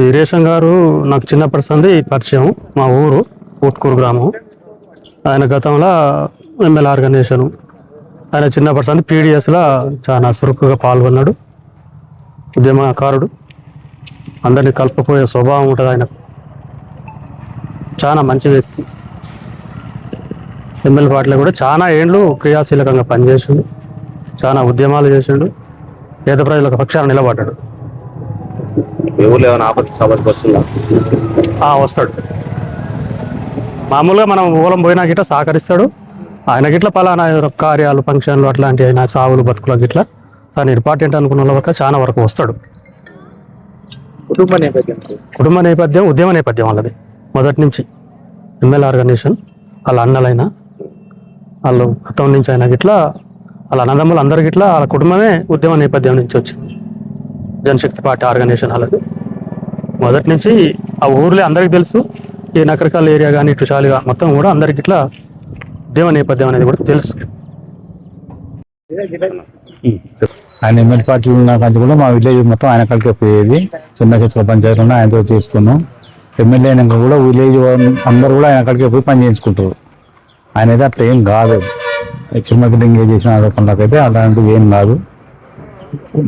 వీరేశం గారు నాకు చిన్నప్పటి సంది పరిచయం. మా ఊరు ఊట్కూరు గ్రామం. ఆయన గతంలో ఎమ్మెల్యే ఆర్గనైజేషను, ఆయన చిన్నప్పటి సంది పీడిఎస్లో చాలా చురుకుగా పాల్గొన్నాడు. ఉద్యమకారుడు, అందరినీ కలుపుకుపోయే స్వభావం ఉంటుంది ఆయనకు. చాలా మంచి వ్యక్తి. ఎమ్మెల్యే పార్టీలో కూడా చాలా ఏండ్లు క్రియాశీలకంగా పనిచేసిండు, చాలా ఉద్యమాలు చేసిండు, పేద ప్రజలకు పక్షాన నిలబడ్డాడు. మీ ఊర్లో ఏమైనా ఆపత్తి వస్తుందా? వస్తాడు. మామూలుగా మనం ఊలం పోయినా గిట్లా సహకరిస్తాడు. ఆయన గిట్లా పలానా కార్యాలు, ఫంక్షన్లు అట్లాంటి అయినా సావులు బతుకుల గిట్లా చాలా ఇంపార్టెంట్ అనుకున్న వాళ్ళ చాలా వరకు వస్తాడు. కుటుంబ నేపథ్యం, ఉద్యమ నేపథ్యం వాళ్ళది మొదటి నుంచి. ఎమ్మెల్యే ఆర్గనైజేషన్ వాళ్ళ అన్నలైనా వాళ్ళు గతం నుంచి అయినా గిట్లా వాళ్ళ అన్నదమ్ములు అందరు గిట్లా వాళ్ళ కుటుంబమే ఉద్యమ నేపథ్యం నుంచి వచ్చింది. జనశక్తి పార్టీ ఆర్గనైజేషన్ వాళ్ళది మొదటి నుంచి. ఆ ఊర్లో అందరికీ తెలుసు. ఈ నకరికల్ ఏరియా కానీ ఇటు చాలుగా మొత్తం కూడా అందరికి ఇట్లా ఉద్యమ నేపథ్యం అనేది కూడా తెలుసు. ఆయన ఎమ్మెల్యే పార్టీలు ఉన్న కంటే కూడా మా విలేజ్ మొత్తం ఆయన కలిసి పోయేది. చిన్న చిత్ర పంచాయతీ ఉన్న ఆయనతో చేసుకున్నాం. ఎమ్మెల్యే అయినాక కూడా విలేజ్ అందరూ కూడా ఆయన కలిసి పోయి పని చేయించుకుంటారు. ఆయన అయితే అట్లా ఏం కాదు. చిన్నపిల్ల ఎంగేజ్ చేసిన ఆరోపణలకైతే అలాంటివి ఏం కాదు.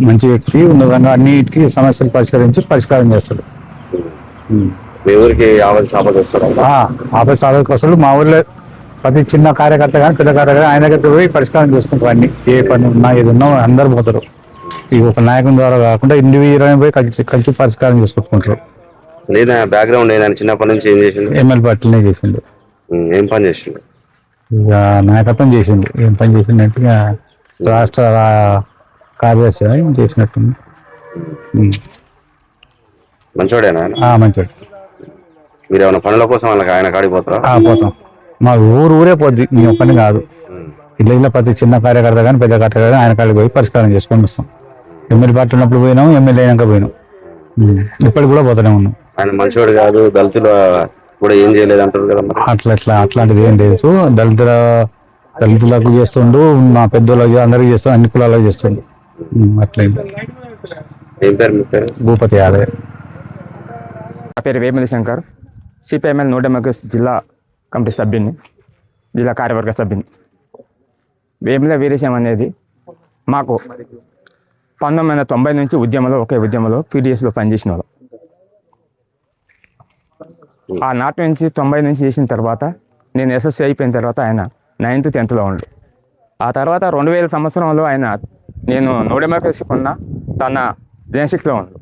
మంచి వ్యక్తి, ఉన్నతంగా అన్నిటికీ సమస్యలు పరిష్కారం చేస్తాడు. మీ ఊరికి ఆపత్తి వస్తాడు. మా ఊళ్ళో ప్రతి చిన్న కార్యకర్త కానీ పెద్ద కార్యకర్త కానీ ఆయన దగ్గర పోయి పరిష్కారం చేసుకుంటారు. అన్ని ఏ పని ఉన్నా ఏది ఉన్నా అందరు పోతారు. ఈ ఒక నాయకుని ద్వారా కాకుండా ఇండివిజువల్ పోయి కలిసి పరిష్కారం చేసుకుంటారు. లేదా బ్యాక్గ్రౌండ్ ఏదైనా చిన్నప్పటి నుంచి ఏం చేసిండు? ఎమ్మెల్యే పార్టీనే చేసిండు. ఏం పని చేసిండు? ఇక నాయకత్వం చేసిండు. ఏం పని చేసిండంటే ఇక రాష్ట్ర కార్యదర్శి చేసినట్టుంది. మంచోడేనా? మంచోడు. మీరు ఏమైనా పనుల కోసం ఆయన కాడిపోతారా? పోతాం. మా ఊరే పోద్ది, మీ ఒక్కని కాదు. ఇట్లా ప్రతి చిన్న కార్యకర్త కానీ పెద్ద కార్యకర్త కానీ ఆయన కాడికి పోయి పరిష్కారం చేసుకొని వస్తాం. ఎమ్మెల్యే పార్టీ ఉన్నప్పుడు పోయినాం, ఎమ్మెల్యే అయినాక పోయినాం. ఇప్పటికి కూడా పోతూనే ఉన్నాం. ఆయన మంచోడు కాదు, దళితులు కూడా ఏం చేయలేదు అంటారు కదా. అట్లాంటిది ఏం లేదు. దళితులకు చేస్తుండు, మా పెద్దోళ్ళకి అందరికి చేస్తుండు, అన్ని కులాలకు చేస్తుండు. అట్లా. ఏం పేరు మీ పేరు? భూపతి యాదవ్. నా పేరు వేమిలి శంకర్. సిపిఎంఎల్ 100 జిల్లా కమిటీ సభ్యుని, జిల్లా కార్యవర్గ సభ్యుని. వేమిల వీరేశం అనేది మాకు 1990 నుంచి ఒకే ఉద్యమంలో పీడిఎస్లో పనిచేసిన వాళ్ళు. ఆ నాటి నుంచి 90 నుంచి చేసిన తర్వాత నేను ఎస్ఎస్సీ అయిపోయిన తర్వాత ఆయన 9th 10th ఉండు. ఆ తర్వాత 2000 సంవత్సరంలో ఆయన నేను నోడెమోక్రసీకున్న తన జనశక్తిలో ఉండు.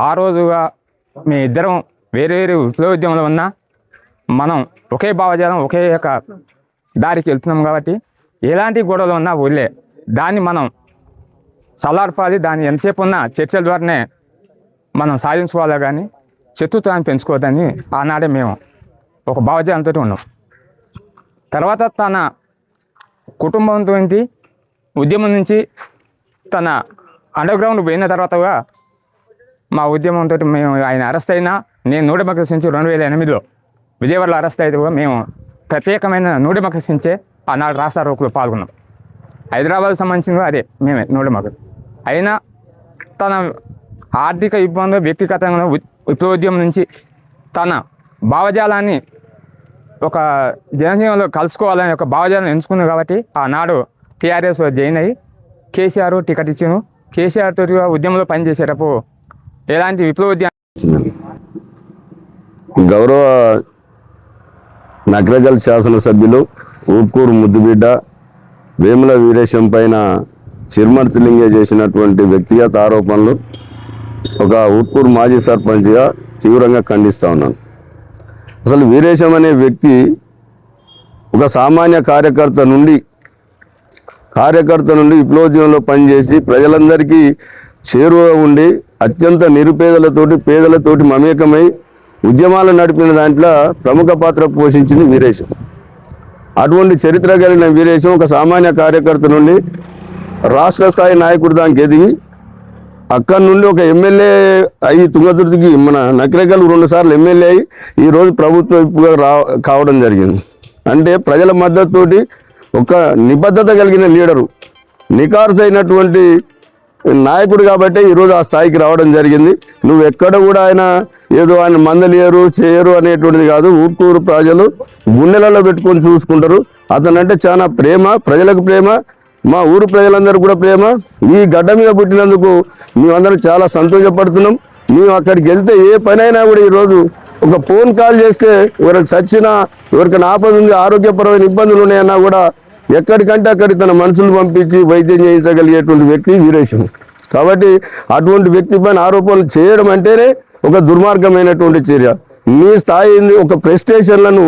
ఆ రోజుగా మీ ఇద్దరం వేరే విప్లవోద్యమంలో ఉన్నా మనం ఒకే భావజాలం, ఒకే యొక్క దారికి వెళ్తున్నాం కాబట్టి ఎలాంటి గొడవలు ఉన్నా ఊళ్ళే దాన్ని మనం చల్లార్పాలి. దాన్ని ఎంతసేపు ఉన్నా చర్చల ద్వారానే మనం సాధించుకోవాలి, కానీ శత్రుత్వాన్ని పెంచుకోవద్దని ఆనాడే మేము ఒక భావజాలంతో ఉన్నాం. తర్వాత తన కుటుంబంతో ఉద్యమం నుంచి తన అండర్ గ్రౌండ్ పోయిన తర్వాతగా మా ఉద్యమంతో మేము ఆయన అరెస్ట్ అయినా, నేను నోడెమోక్రసీ నుంచి 2008లో విజయవాడలో అరెస్ట్ అయితే మేము ప్రత్యేకమైన నోడెమోక్రసీ నుంచే ఆనాడు రాష్ట్ర రోకులో పాల్గొన్నాం. హైదరాబాద్ సంబంధించిన అదే మేమే నోడెమోక్రసీ. అయినా తన ఆర్థిక ఇబ్బందులు, వ్యక్తిగతంగా విప్లవోద్యమం నుంచి తన భావజాలాన్ని ఒక జనజీవనంలో కలుసుకోవాలని ఒక భావజాలను ఎంచుకుంది కాబట్టి ఆనాడు టీఆర్ఎస్ జాయిన్ అయ్యి కేసీఆర్ టికెట్ ఇచ్చాను. కేసీఆర్ తోటి ఉద్యమంలో పనిచేసేటప్పుడు ఎలాంటి విప్లవోద్యమం. గౌరవ నకరికల్ శాసనసభ్యులు ఊట్కూరు ముద్దుబిడ్డ వేముల వీరేశం పైన చిరుమర్తిలింగే చేసినటువంటి వ్యక్తిగత ఆరోపణలు ఒక ఊట్కూరు మాజీ సర్పంచ్గా తీవ్రంగా ఖండిస్తూ ఉన్నాను. అసలు వీరేశం అనే వ్యక్తి ఒక సామాన్య కార్యకర్త నుండి విప్లవోద్యమంలో పనిచేసి ప్రజలందరికీ చేరువగా ఉండి అత్యంత నిరుపేదలతోటి పేదలతోటి మమేకమై ఉద్యమాలు నడిపిన దాంట్లో ప్రముఖ పాత్ర పోషించింది వీరేశం. అటువంటి చరిత్ర కలిగిన వీరేశం ఒక సామాన్య కార్యకర్త నుండి రాష్ట్ర స్థాయి నాయకుడు దానికి ఎదిగి అక్కడి నుండి ఒక ఎమ్మెల్యే అయ్యి తుంగతుర్తికి మన నకరికల్ 2 సార్లు ఎమ్మెల్యే అయ్యి ఈరోజు ప్రభుత్వ విప్పుగా కావడం జరిగింది. అంటే ప్రజల మద్దతుతోటి ఒక నిబద్ధత కలిగిన లీడరు, నికార్స్ అయినటువంటి నాయకుడు కాబట్టి ఈరోజు ఆ స్థాయికి రావడం జరిగింది. నువ్వు ఎక్కడ కూడా ఏదో ఆయన మందలేరు చేయరు అనేటువంటిది కాదు. ఊరుకూరు ప్రజలు గుండెలలో పెట్టుకొని చూసుకుంటారు. అతనంటే చాలా ప్రేమ, ప్రజలకు ప్రేమ, మా ఊరు ప్రజలందరూ కూడా ప్రేమ. ఈ గడ్డ మీద పుట్టినందుకు మేమందరం చాలా సంతోషపడుతున్నాం. మేము అక్కడికి వెళ్తే ఏ పనైనా కూడా ఈరోజు ఒక ఫోన్ కాల్ చేస్తే ఎవరికి చచ్చినా, ఎవరికైనా ఆపద ఉంది, ఆరోగ్యపరమైన ఇబ్బందులు ఉన్నాయన్నా కూడా ఎక్కడికంటే అక్కడికి తన మనుషులు పంపించి వైద్యం చేయించగలిగేటువంటి వ్యక్తి వీరేశం. కాబట్టి అటువంటి వ్యక్తి పైన ఆరోపణలు చేయడం అంటేనే ఒక దుర్మార్గమైనటువంటి చర్య. నీ స్థాయి ఒక ప్రెస్టేషన్లను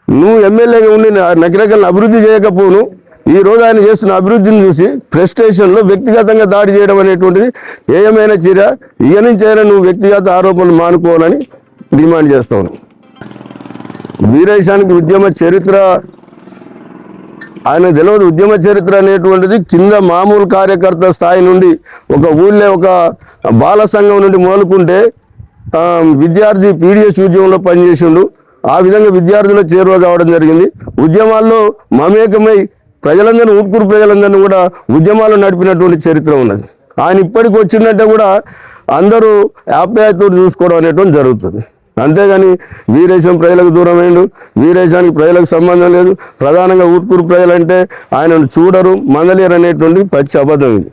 నువ్వు ఎమ్మెల్యేగా ఉండి నకిరేకలను అభివృద్ధి చేయకపోను, ఈ రోజు ఆయన చేస్తున్న అభివృద్ధిని చూసి ప్రెస్టేషన్లో వ్యక్తిగతంగా దాడి చేయడం అనేటువంటిది ఏమైనా చర్య. ఇక నుంచి అయినా నువ్వు వ్యక్తిగత ఆరోపణలు మానుకోవాలని డిమాండ్ చేస్తాను. వీరేశానికి ఉద్యమ చరిత్ర ఆయన తెలియదు. ఉద్యమ చరిత్ర అనేటువంటిది కింద మామూలు కార్యకర్త స్థాయి నుండి ఒక ఊళ్ళో ఒక బాల సంఘం నుండి మొదలుకుంటే విద్యార్థి పీడిఎస్ ఉద్యమంలో పనిచేసిండు. ఆ విధంగా విద్యార్థులు చేరువ కావడం జరిగింది. ఉద్యమాల్లో మమేకమై ప్రజలందరినీ, ఊట్కూరు ప్రజలందరినీ కూడా ఉద్యమాలు నడిపినటువంటి చరిత్ర ఉన్నది. ఆయన ఇప్పటికి వచ్చిందంటే కూడా అందరూ ఆప్యాయతతో చూసుకోవడం అనేటువంటి జరుగుతుంది. అంతేగాని వీరేశం ప్రజలకు దూరమైండు, వీరేశానికి ప్రజలకు సంబంధం లేదు, ప్రధానంగా ఊట్కూరు ప్రజలంటే ఆయనను చూడరు, మందలేరు అనేటువంటి పచ్చి అబద్ధం ఇది.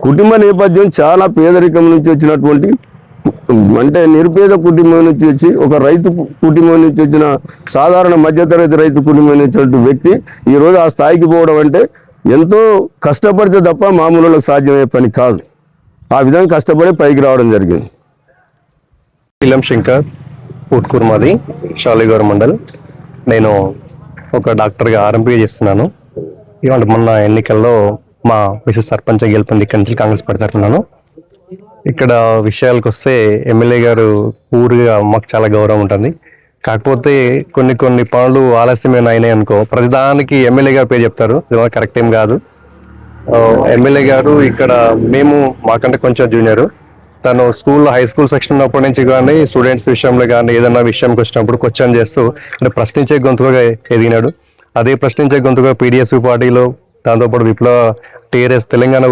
కుటుంబ నేపథ్యం చాలా పేదరికం నుంచి వచ్చినటువంటి, అంటే నిరుపేద కుటుంబం నుంచి వచ్చి ఒక రైతు కుటుంబం నుంచి వచ్చిన సాధారణ మధ్యతరగతి రైతు కుటుంబం నుంచి వచ్చిన వ్యక్తి ఈరోజు ఆ స్థాయికి పోవడం అంటే ఎంతో కష్టపడితే తప్ప మామూలులకు సాధ్యమయ్యే పని కాదు. ఆ విధంగా కష్టపడి పైకి రావడం జరిగింది. నీలం శంకర్, ఊట్కూరు మాది, షాలిగౌర్ మండల్. నేను ఒక డాక్టర్గా ఆర్ఎంపీ చేస్తున్నాను. ఇవాళ మొన్న ఎన్నికల్లో మా మిసెస్ సర్పంచ్ గెలుపొంది ఇక్కడి నుంచి కాంగ్రెస్ పార్టీ తరఫున. ఇక్కడ విషయాలకు వస్తే ఎమ్మెల్యే గారు ఊరుగా మాకు చాలా గౌరవం ఉంటుంది. కాకపోతే కొన్ని పనులు ఆలస్యమైన అయినాయి అనుకో, ప్రతిదానికి ఎమ్మెల్యే గారు పేరు చెప్తారు. ఇది కరెక్ట్ ఏం కాదు. ఎమ్మెల్యే గారు ఇక్కడ మేము మాకంటే కొంచెం జూనియర్. తను హై స్కూల్ సెక్షన్ ఉన్నప్పటి నుంచి కానీ స్టూడెంట్స్ విషయంలో కానీ ఏదైనా విషయంకి వచ్చినప్పుడు క్వశ్చన్ చేస్తూ అంటే ప్రశ్నించే గొంతుగా ఎదిగినాడు. అదే ప్రశ్నించే గొంతుగా పీడిఎస్ పార్టీలో, దాంతోపాటు విప్లవ టీఆర్ఎస్ తెలంగాణ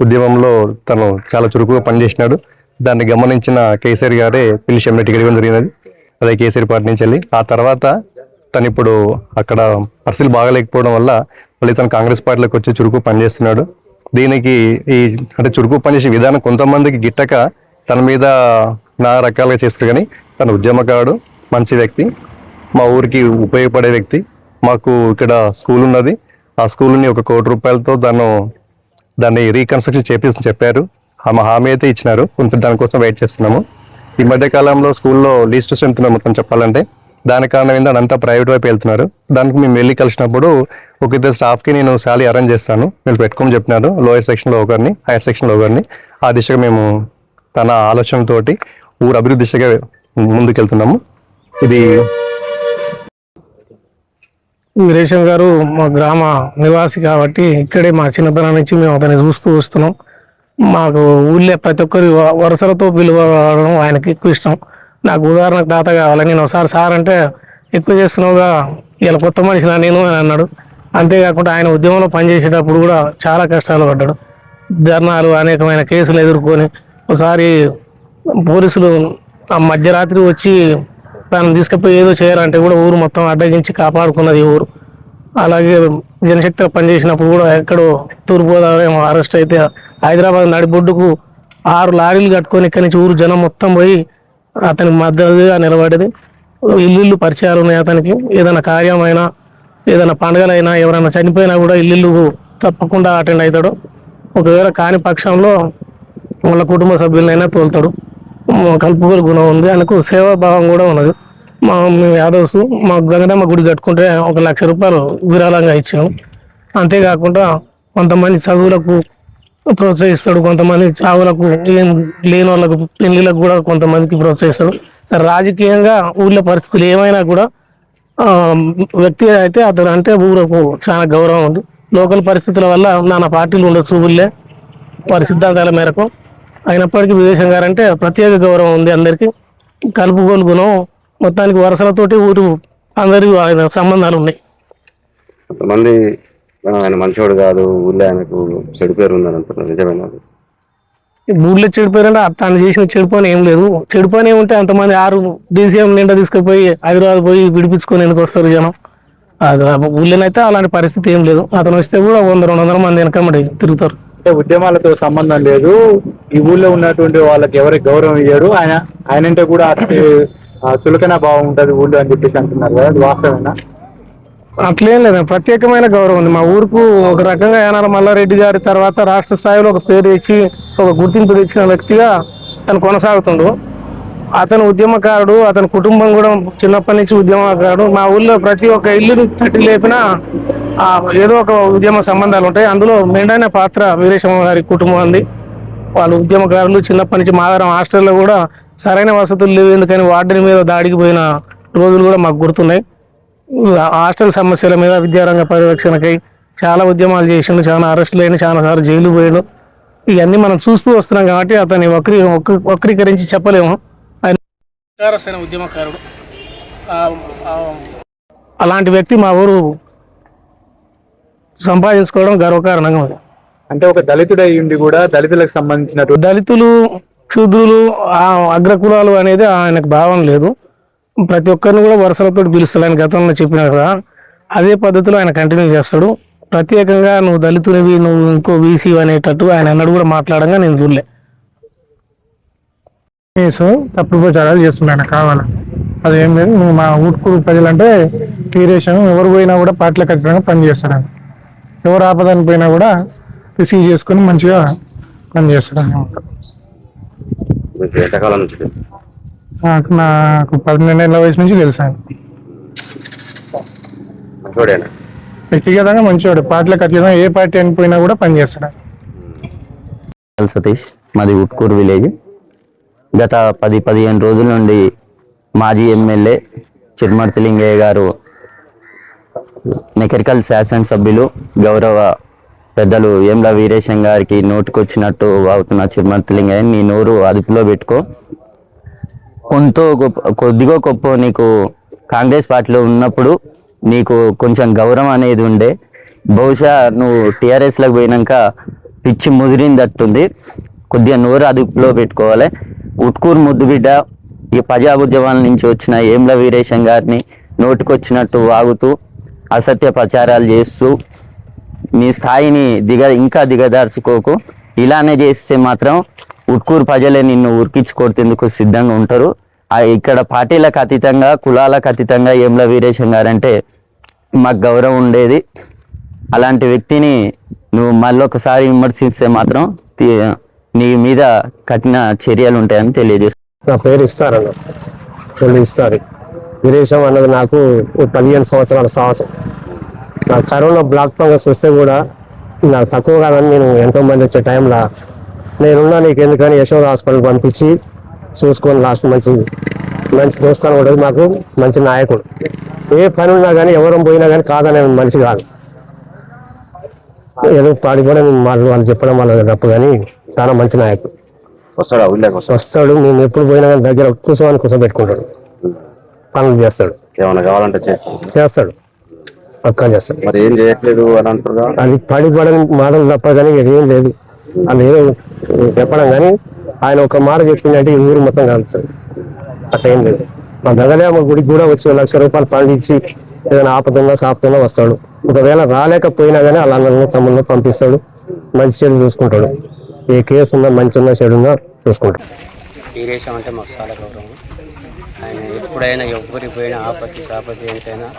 ఉద్యమంలో తను చాలా చురుకుగా పనిచేసినాడు. దాన్ని గమనించిన కేసీఆర్ గారే పిలిచి ఎమ్మెల్యే టికెట్ ఇవ్వడం జరిగినది. అదే కేసీఆర్ పార్టీ నుంచి వెళ్ళి ఆ తర్వాత తను ఇప్పుడు అక్కడ పరిస్థితులు బాగలేకపోవడం వల్ల మళ్ళీ తను కాంగ్రెస్ పార్టీలోకి వచ్చి చురుకు పనిచేస్తున్నాడు. దీనికి అంటే చురుకు పనిచేసే విధానం కొంతమందికి గిట్టక తన మీద నా రకాలుగా చేస్తారు. కానీ తను ఉద్యమకారుడు, మంచి వ్యక్తి, మా ఊరికి ఉపయోగపడే వ్యక్తి. మాకు ఇక్కడ స్కూల్ ఉన్నది. ఆ స్కూల్ని 1 కోటి రూపాయలతో దాన్ని రీకన్స్ట్రక్షన్ చేపిస్తని చెప్పారు. మా హామీ అయితే ఇచ్చినారు. కొంచెం దానికోసం వెయిట్ చేస్తున్నాము. ఈ మధ్యకాలంలో స్కూల్లో లీస్ట్ స్ట్రెంత్ మొత్తం చెప్పాలంటే దాని కారణం ఏంటంటే అంతా ప్రైవేట్ వైపు వెళ్తున్నారు. దానికి మేము వెళ్ళి కలిసినప్పుడు ఒక ఇద్దరు స్టాఫ్కి నేను శాలరీ అరేంజ్ చేస్తాను, మీరు పెట్టుకోమని చెప్పినారు. లోయర్ సెక్షన్లో ఒకరిని, హైయర్ సెక్షన్లో ఒకరిని. ఆ దిశగా మేము తన ఆలోచనతోటి ఊరు అభివృద్ధి దిశగా ముందుకెళ్తున్నాము. ఇది వీరేశం గారు మా గ్రామ నివాసి కాబట్టి ఇక్కడే మా చిన్నతనం నుంచి మేము అతన్ని చూస్తూ వస్తున్నాం. మాకు ఊళ్ళో ప్రతి ఒక్కరి వరుసలతో పిలువడం ఆయనకి ఎక్కువ ఇష్టం. నాకు ఉదాహరణకు తాత కావాలి, నేను ఒకసారి సార్ అంటే ఎక్కువ చేస్తున్నావుగా, ఇలా కొత్త మనిషినా నేను అని అన్నాడు. అంతేకాకుండా ఆయన ఉద్యమంలో పనిచేసేటప్పుడు కూడా చాలా కష్టాలు పడ్డాడు. ధర్నాలు, అనేకమైన కేసులు ఎదుర్కొని ఒకసారి పోలీసులు ఆ మధ్యరాత్రి వచ్చి తనను తీసుకుపోయి ఏదో చేయాలంటే కూడా ఊరు మొత్తం అడ్డగించి కాపాడుకున్నది ఊరు. అలాగే జనశక్తిగా పనిచేసినప్పుడు కూడా ఎక్కడో తూర్పుగోదావరి అరెస్ట్ అయితే హైదరాబాద్ నడిబొడ్డుకు 6 లారీలు కట్టుకొని ఇక్కడి నుంచి ఊరు జనం మొత్తం పోయి అతనికి మద్దతుగా నిలబడేది. ఇల్లు పరిచయాలు ఉన్నాయి అతనికి. ఏదైనా కార్యమైనా, ఏదైనా పండుగలైనా, ఎవరైనా చనిపోయినా కూడా ఇల్లు తప్పకుండా అటెండ్ అవుతాడు. ఒకవేళ కాని పక్షంలో వాళ్ళ కుటుంబ సభ్యులైనా తోలుతాడు. కలుపుగోలు గుణం ఉంది, ఆయనకు సేవాభావం కూడా ఉన్నది. మేము యాదవ్స్ మా గంగదమ్మ గుడి కట్టుకుంటే 1 లక్ష రూపాయలు విరాళంగా ఇచ్చాము. అంతేకాకుండా కొంతమంది చదువులకు ప్రోత్సహిస్తాడు, కొంతమంది చావులకు, ఏం లేని వాళ్ళకు పెళ్లిలకు కూడా కొంతమందికి ప్రోత్సహిస్తాడు. సరే, రాజకీయంగా ఊళ్ళో పరిస్థితులు ఏమైనా కూడా వ్యక్తిగా అయితే అతను అంటే ఊరకు చాలా గౌరవం ఉంది. లోకల్ పరిస్థితుల వల్ల నానా పార్టీలు ఉండొచ్చు ఊళ్ళే వారి సిద్ధాంతాల మేరకు. అయినప్పటికీ వీరేశం గారు అంటే ప్రత్యేక గౌరవం ఉంది అందరికీ. కలుపుగోలు గుణం, మొత్తానికి వరుసలతోటి ఊరు అందరికీ ఆయన సంబంధాలు ఉన్నాయి. కొంతమంది ఆయన మంచోడు కాదు, ఊళ్ళో ఆయనకు చెడు పేరు ఉందని అంటున్నారు, నిజమేనా అది? ఊళ్ళో చెడిపోయారంటే తను చేసిన చెడు పని ఏం లేదు. చెడు పని ఏముంటే అంతమంది 6 డీసీఎం నిండా తీసుకుపోయి హైదరాబాద్ పోయి విడిపించుకొని ఎందుకు వస్తారు జనం? అది ఊళ్ళోనైతే అలాంటి పరిస్థితి ఏం లేదు. అతను వస్తే కూడా 100-200 మంది వెనకమ్మడి తిరుగుతారు. అంటే ఉద్యమాలతో సంబంధం లేదు, ఈ ఊళ్ళో ఉన్నటువంటి వాళ్ళకి ఎవరికి గౌరవం ఇయ్యారు, ఆయన అంటే కూడా చులకన భావం ఉంటుంది ఊళ్ళో అని చెప్పేసి అంటున్నారు కదా, అది వాస్తవేనా? అట్లేం లేదు, ప్రత్యేకమైన గౌరవం ఉంది మా ఊరుకు. ఒక రకంగా యానాల మల్లారెడ్డి గారి తర్వాత రాష్ట్ర స్థాయిలో ఒక పేరు తెచ్చి ఒక గుర్తింపు తెచ్చిన వ్యక్తిగా తను కొనసాగుతుండు. అతను ఉద్యమకారుడు, అతని కుటుంబం కూడా చిన్నప్పటి నుంచి ఉద్యమకారుడు. మా ఊళ్ళో ప్రతి ఒక్క ఇల్లుని తట్టి లేపినా ఏదో ఒక ఉద్యమ సంబంధాలు ఉంటాయి. అందులో మెండైన పాత్ర వీరేశమ్మ గారి కుటుంబం ఉంది. వాళ్ళు ఉద్యమకారులు. చిన్నప్పటి నుంచి మాదారం హాస్టల్లో కూడా సరైన వసతులు లేవు, ఎందుకని వార్డెన్ మీద దాడికి పోయిన రోజులు కూడా మాకు గుర్తున్నాయి. హాస్టల్ సమస్యల మీద, విద్యారంగ పరిరక్షణకై చాలా ఉద్యమాలు చేసిండు, చాలా అరెస్టులు అయిన, చాలా సార్లు జైలు పోయాడు. ఇవన్నీ మనం చూస్తూ వస్తున్నాం కాబట్టి అతన్ని వక్రీకరించి చెప్పలేము. ఆయన ఉద్యమకారుడు, అలాంటి వ్యక్తి మా ఊరు సంపాదించుకోవడం గర్వకారణంగా ఉంది. అంటే ఒక దళితుడై ఉండి కూడా దళితులకు సంబంధించినటువంటి దళితులు, శూద్రులు, అగ్రకులాలు అనేది ఆయనకు భావం లేదు. ప్రతి ఒక్కరిని కూడా వరుసలతో పిలుస్తాడు. గతంలో చెప్పినా కదా, అదే పద్ధతిలో ఆయన కంటిన్యూ చేస్తాడు. ప్రత్యేకంగా నువ్వు దళితునివి, నువ్వు ఇంకో బీసీ అనేటట్టు ఆయన అన్నాడు కూడా మాట్లాడంగా నేను చూడలే. తప్పుడు ప్రచారాలు చేస్తున్నాను కావాలని, అదేం లేదు. నువ్వు మా ఊరుకు ప్రజలంటే వీరేశం ఎవరు పోయినా కూడా పార్టీలకు ఖచ్చితంగా పనిచేస్తాడు. ఎవరు ఆపదని పోయినా కూడా రిసీవ్ చేసుకుని మంచిగా పనిచేస్తాడు అనమాట. మీకు ఎంతకాలం నుంచి తెలుసు? నాకు 12 ఏళ్ళ వయసు నుంచి తెలుసు ఆయన. మంచోడేనా? వ్యక్తిగతంగా మంచివాడు, పార్టీలకు ఖచ్చితంగా ఏ పార్టీ అనిపోయినా కూడా పనిచేస్తాడు. సతీష్, మాది ఉట్కూరు విలేజ్. గత 10-15 రోజుల నుండి మాజీ ఎమ్మెల్యే చిరుమర్తి లింగయ్య గారు, నెకరికల్ శాసనసభ్యులు గౌరవ పెద్దలు ఏమ్ల వీరేశం గారికి నోటుకొచ్చినట్టు అవుతున్న చిరుమర్తి లింగయ్య, నీ నోరు అదుపులో పెట్టుకో. కొద్దిగో గొప్ప నీకు కాంగ్రెస్ పార్టీలో ఉన్నప్పుడు నీకు కొంచెం గౌరవం అనేది ఉండే. బహుశా నువ్వు టీఆర్ఎస్లోకి పోయినాక పిచ్చి ముదిరిందట్టుంది. కొద్దిగా నోరు అదుపులో పెట్టుకోవాలి. ఉట్కూరు ముద్దుబిడ్డ, ఈ ప్రజా ఉద్యమాల నుంచి వచ్చిన ఏమ్ల వీరేశం గారిని నోటుకొచ్చినట్టు వాగుతూ అసత్య ప్రచారాలు చేస్తూ నీ స్థాయిని ఇంకా దిగదార్చుకోకు. ఇలానే చేస్తే మాత్రం ఉట్కూరు ప్రజలే నిన్ను ఉరికించుకొడుతేందుకు సిద్ధంగా ఉంటారు. ఇక్కడ పార్టీలకు అతీతంగా, కులాలకు అతీతంగా ఏమ్ల వీరేశం గారంటే మాకు గౌరవం ఉండేది. అలాంటి వ్యక్తిని నువ్వు మళ్ళొకసారి విమర్శిస్తే మాత్రం నీ మీద కఠిన చర్యలు ఉంటాయని తెలియజేస్తాను. నా పేరు ఇస్తారన్న, ఇస్తారు. వీరేశం అన్నది నాకు 15 సంవత్సరాల సాహసం. నాకు కరోనా బ్లాక్ ఫంగస్ వస్తే కూడా నాకు తక్కువ కాదని నేను ఎంతో మంది వచ్చే టైంలో నేనున్నా నీకు ఎందుకని యశోద హాస్పిటల్ పంపించి చూసుకొని లాస్ట్ మంచి దోస్తాను కూడా మాకు మంచి నాయకుడు. ఏ పని ఉన్నా కానీ ఎవరం పోయినా కానీ కాదనే మనిషి కాదు. ఏదో పాడిపోవడం వాళ్ళు చెప్పడం వల్ల తప్పు, కానీ చాలా మంచి నాయకుడు. వస్తాడు, మేము ఎప్పుడు పోయినా కానీ దగ్గర కూర్చోబెట్టుకుంటాడు, పనులు చేస్తాడు, ఏమైనా కావాలంటే చేస్తాడు, పక్కా చేస్తాడు. మరి ఏం చేయట్లేదు అని అంటారు. అది పడిపోవడం మాటలు తప్ప కానీ ఏం లేదు. అది ఏదో చెప్పడం కానీ ఆయన ఒక మాట చెప్పిందంటే ఈ ఊరు మొత్తం కలుస్తాడు. అట్లా ఏం లేదు. మా దగ్గర గుడికి కూడా వచ్చి 1 లక్ష రూపాయలు పండించి ఏదైనా ఆపదన్నా సాపుతున్నా వస్తాడు. ఒకవేళ రాలేకపోయినా కానీ వాళ్ళ అన్నలను తమ్ముళ్ళు పంపిస్తాడు. మంచి చెడు చూసుకుంటాడు. ఏ కేసు ఉన్నా, మంచి ఉన్నా, చెడు ఉన్నా చూసుకుంటాడు. వీరేశం అంటే మాకు చాలా గౌరవం. ఆయన ఎప్పుడైనా ఎవరికి పోయినా ఆపత్తి ఎంతైనా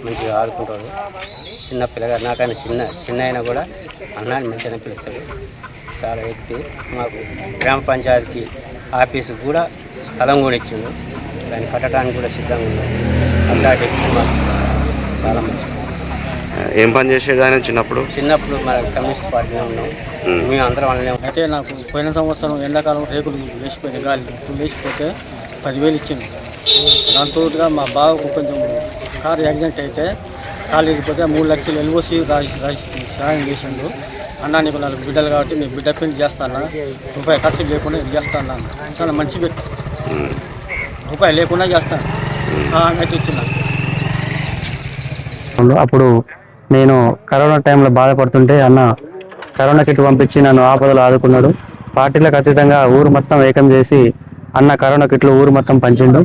మంచిగా ఆడుకుంటాడు. చిన్న పిల్లగా నాకైనా చిన్న అయినా కూడా అన్నాన్ని మంచిగా పిలుస్తాడు. చాలా వ్యక్తి. మాకు గ్రామ పంచాయతీ ఆఫీసు కూడా స్థలం కూడా ఇచ్చిండు, దాన్ని కట్టడానికి కూడా సిద్ధంగా ఉన్నాడు. అలాంటి వ్యక్తి మాకు చాలా మంచి. ఏం పని చేసేది ఆయన చిన్నప్పుడు మన కమ్యూనిస్ట్ పార్టీలో ఉన్నాం మేము అందరం. అయితే నాకు పోయిన సంవత్సరం ఎండాకాలం రేకులు లేచిపోయింది, గాలి లేచిపోతే 10,000 ఇచ్చింది. దాంతో మా బావకు కొంచెం కారు యాక్సిడెంట్ అయితే కాలు ఎగిపోతే 3 లక్షలు ఎల్ఓసి సాయం చేసిండు. అన్నా నీకు 4 బిడ్డలు కాబట్టి నీ బిడ్డ పెళ్లి చేస్తాను, రూపాయి ఖర్చు లేకుండా ఇది చేస్తాను. చాలా మంచి పెట్టి రూపాయి లేకుండా చేస్తాను అయితే ఇచ్చిన. అప్పుడు నేను కరోనా టైంలో బాధపడుతుంటే అన్న కరోనా కిట్ పంపించి నన్ను ఆపదలు ఆదుకున్నాడు. పార్టీలకు అతీతంగా ఊరు మొత్తం ఏకం చేసి అన్న కరోనా కిట్లు ఊరు మొత్తం పంచిండు.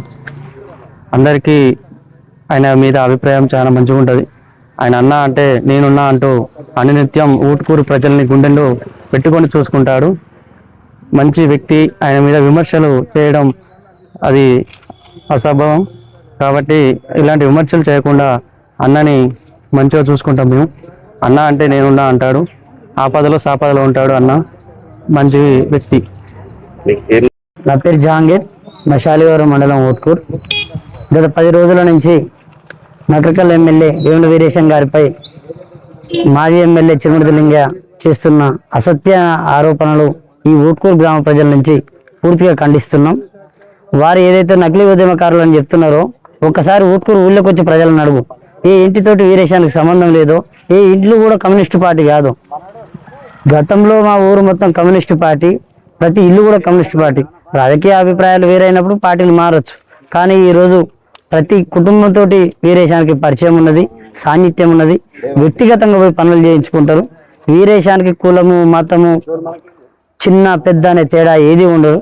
అందరికీ ఆయన మీద అభిప్రాయం చాలా మంచిగా ఉంటుంది. ఆయన అన్న అంటే నేనున్నా అంటూ అనునిత్యం ఊటుకూరు ప్రజల్ని గుండెల్లో పెట్టుకొని చూసుకుంటాడు. మంచి వ్యక్తి. ఆయన మీద విమర్శలు చేయడం అది అసంభవం. కాబట్టి ఇలాంటి విమర్శలు చేయకుండా అన్నని మంచిగా చూసుకుంటాం మేము. అన్న అంటే నేనున్నా అంటాడు. ఆపదలో సాపదలో ఉంటాడు అన్న. మంచి వ్యక్తి. నా పేరు జహాంగీర్, మషాలివరం మండలం ఊట్కూర్. గత 10 రోజుల నుంచి నకరికల్ ఎమ్మెల్యే వేముల వీరేశం గారిపై మాజీ ఎమ్మెల్యే చిరుమర్తి లింగయ్య చేస్తున్న అసత్య ఆరోపణలు ఈ ఊట్కూరు గ్రామ ప్రజల నుంచి పూర్తిగా ఖండిస్తున్నాం. వారు ఏదైతే నకిలీ ఉద్యమకారులు అని చెప్తున్నారో ఒక్కసారి ఊట్కూరు ఊళ్ళోకి వచ్చి ప్రజలను అడుగు. ఏ ఇంటితోటి వీరేశానికి సంబంధం లేదో, ఏ ఇంట్లో కూడా కమ్యూనిస్టు పార్టీ కాదు. గతంలో మా ఊరు మొత్తం కమ్యూనిస్టు పార్టీ, ప్రతి ఇల్లు కూడా కమ్యూనిస్టు పార్టీ. రాజకీయ అభిప్రాయాలు వేరైనప్పుడు పార్టీలు మారచ్చు. కానీ ఈరోజు ప్రతి కుటుంబంతో వీరేశానికి పరిచయం ఉన్నది, సాన్నిధ్యం ఉన్నది. వ్యక్తిగతంగా పోయి పనులు చేయించుకుంటారు. వీరేశానికి కులము, మతము, చిన్న పెద్ద అనే తేడా ఏది ఉండదు.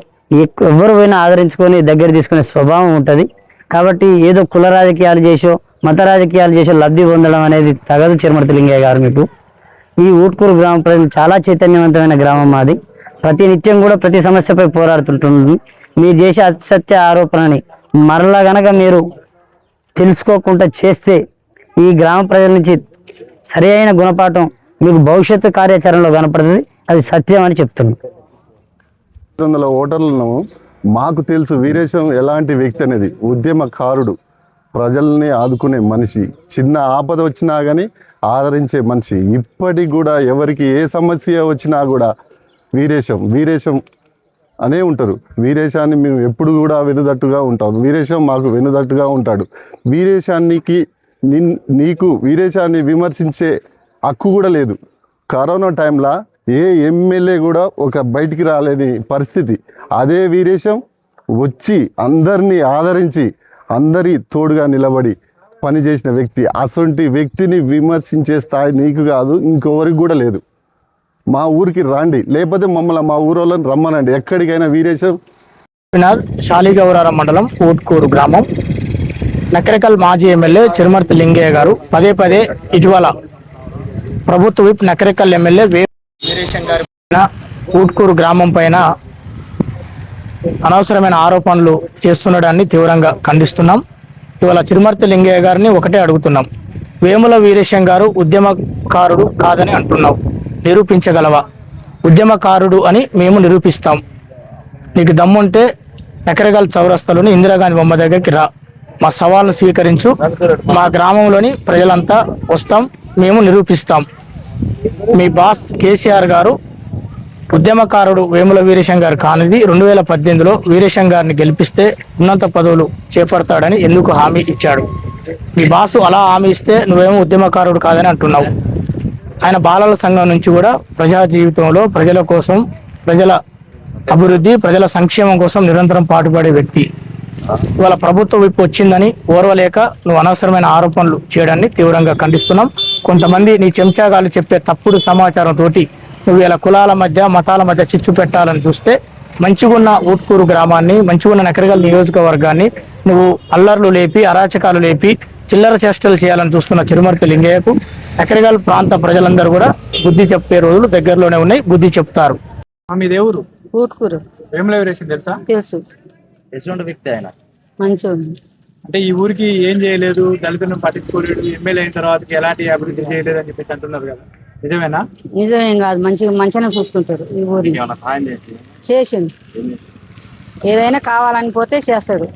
ఎవరు పోయినా ఆదరించుకొని దగ్గర తీసుకునే స్వభావం ఉంటుంది. కాబట్టి ఏదో కుల రాజకీయాలు చేసో మత రాజకీయాలు చేసో లబ్ధి పొందడం అనేది తగదు. చిరుమర్తి లింగయ్య గారు మీకు ఈ ఊట్కూరు గ్రామ ప్రజలు చాలా చైతన్యవంతమైన గ్రామం మాది. ప్రతి నిత్యం కూడా ప్రతి సమస్యపై పోరాడుతుంటుంది. మీరు చేసే అసత్య ఆరోపణని మరలా గనక మీరు తెలుసుకోకుండా చేస్తే ఈ గ్రామ ప్రజల నుంచి సరి అయిన గుణపాఠం మీకు భవిష్యత్తు కార్యాచరణలో కనపడుతుంది. అది సత్యం అని చెప్తున్నాను. 200 ఓటర్లను మాకు తెలుసు వీరేశం ఎలాంటి వ్యక్తి అనేది. ఉద్యమకారుడు, ప్రజల్ని ఆదుకునే మనిషి, చిన్న ఆపద వచ్చినా కానీ ఆదరించే మనిషి. ఇప్పటికి కూడా ఎవరికి ఏ సమస్య వచ్చినా కూడా వీరేశం అనే ఉంటారు. వీరేశాన్ని మేము ఎప్పుడు కూడా వెనుదట్టుగా ఉంటాం. వీరేశం మాకు వెనుదట్టుగా ఉంటాడు. నీకు వీరేశాన్ని విమర్శించే హక్కు కూడా లేదు. కరోనా టైంలో ఏ ఎమ్మెల్యే కూడా బయటికి రాలేని పరిస్థితి. అదే వీరేశం వచ్చి అందరినీ ఆదరించి అందరి తోడుగా నిలబడి పనిచేసిన వ్యక్తి. అసొంటి వ్యక్తిని విమర్శించే స్థాయి నీకు కాదు, ఇంకొవరికి కూడా లేదు. మా ఊరికి రండి, లేకపోతే మమ్మల్ని మా ఊరోళ్ళని రమ్మనండి. ఎక్కడికైనా వీరేశం. శాలిగౌరారం మండలం ఊట్కూరు గ్రామం. నకరికల్ మాజీ ఎమ్మెల్యే చిరుమర్తి లింగయ్య గారు పదే ఇటీవల ప్రభుత్వ విప్ నకరికల్ ఎమ్మెల్యే వీరేశం గారి పైన ఊట్కూరు గ్రామం పైన అనవసరమైన ఆరోపణలు చేస్తుండడాన్ని తీవ్రంగా ఖండిస్తున్నాం. ఇవాళ చిరుమర్తి లింగయ్య గారిని ఒకటే అడుగుతున్నాం. వేముల వీరేశం గారు ఉద్యమకారుడు కాదని అంటున్నావు, నిరూపించగలవా? ఉద్యమకారుడు అని మేము నిరూపిస్తాం. నీకు దమ్ముంటే నకరికల్ చౌరస్తాలోని ఇందిరాగాంధీ బొమ్మ దగ్గరికి రా, మా సవాల్ను స్వీకరించు. మా గ్రామంలోని ప్రజలంతా వస్తాం, మేము నిరూపిస్తాం. మీ బాస్ కేసీఆర్ గారు ఉద్యమకారుడు వేముల వీరేశం గారు కానిది 2018లో వీరేశం గారిని గెలిపిస్తే ఉన్నత పదవులు చేపడతాడని ఎందుకు హామీ ఇచ్చాడు? మీ బాసు అలా హామీ ఇస్తే నువ్వేమో ఉద్యమకారుడు కాదని అంటున్నావు. ఆయన బాలల సంఘం నుంచి కూడా ప్రజా జీవితంలో ప్రజల కోసం, ప్రజల అభివృద్ధి, ప్రజల సంక్షేమం కోసం నిరంతరం పాటుపడే వ్యక్తి. ఇవాళ ప్రభుత్వ విప్పు వచ్చిందని ఓర్వలేక నువ్వు అనవసరమైన ఆరోపణలు చేయడాన్ని తీవ్రంగా ఖండిస్తున్నాం. కొంతమంది నీ చెంచాగాలు చెప్పే తప్పుడు సమాచారంతో నువ్వు ఇలా కులాల మధ్య, మతాల మధ్య చిచ్చు పెట్టాలని చూస్తే మంచిగున్న ఊట్కూరు గ్రామాన్ని, మంచిగున్న నకరికల్ నియోజకవర్గాన్ని నువ్వు అల్లర్లు లేపి, అరాచకాలు లేపి, చిల్లర చేష్టలు చేయాలని చూస్తున్న చిరుమర్తి లింగయ్యకు నకరికల్ ప్రాంత ప్రజలందరూ కూడా బుద్ధి చెప్పే రోజులు దగ్గరలోనే ఉన్నాయి. బుద్ధి చెప్తారు. మీ దేవురు ఊట్కూరు వేముల వీరేశం తెలుసా? తెలుసు. ఎటువంటి వ్యక్తి ఆయన? మంచిగా అంటే ఈ ఊరికి ఏం చేయలేదు, దళితులను పట్టించుకోలేడు, ఎమ్మెల్యే అయిన తర్వాత ఎలాంటి అభివృద్ధి చేయలేదు అని చెప్పేసి అంటున్నారు కదా, నిజమేనా? నిజమేం కాదు, మంచిగానే చూసుకుంటారు ఈ ఊరిని. చేసిండు, ఏదైనా కావాలని పోతే చేస్తాడు.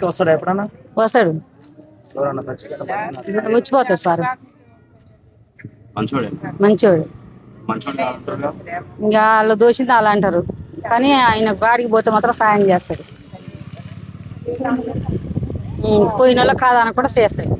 వస్తాడు ఎప్పుడన్నా? వస్తాడు, వచ్చిపోతాడు సార్. మంచోడు. ఇంకా వాళ్ళు దోషింది అలా అంటారు, కానీ ఆయన గాడికి పోతే మాత్రం సాయం చేస్తాడు. పోయిన వాళ్ళు కాదనకుండా చేస్తాడు.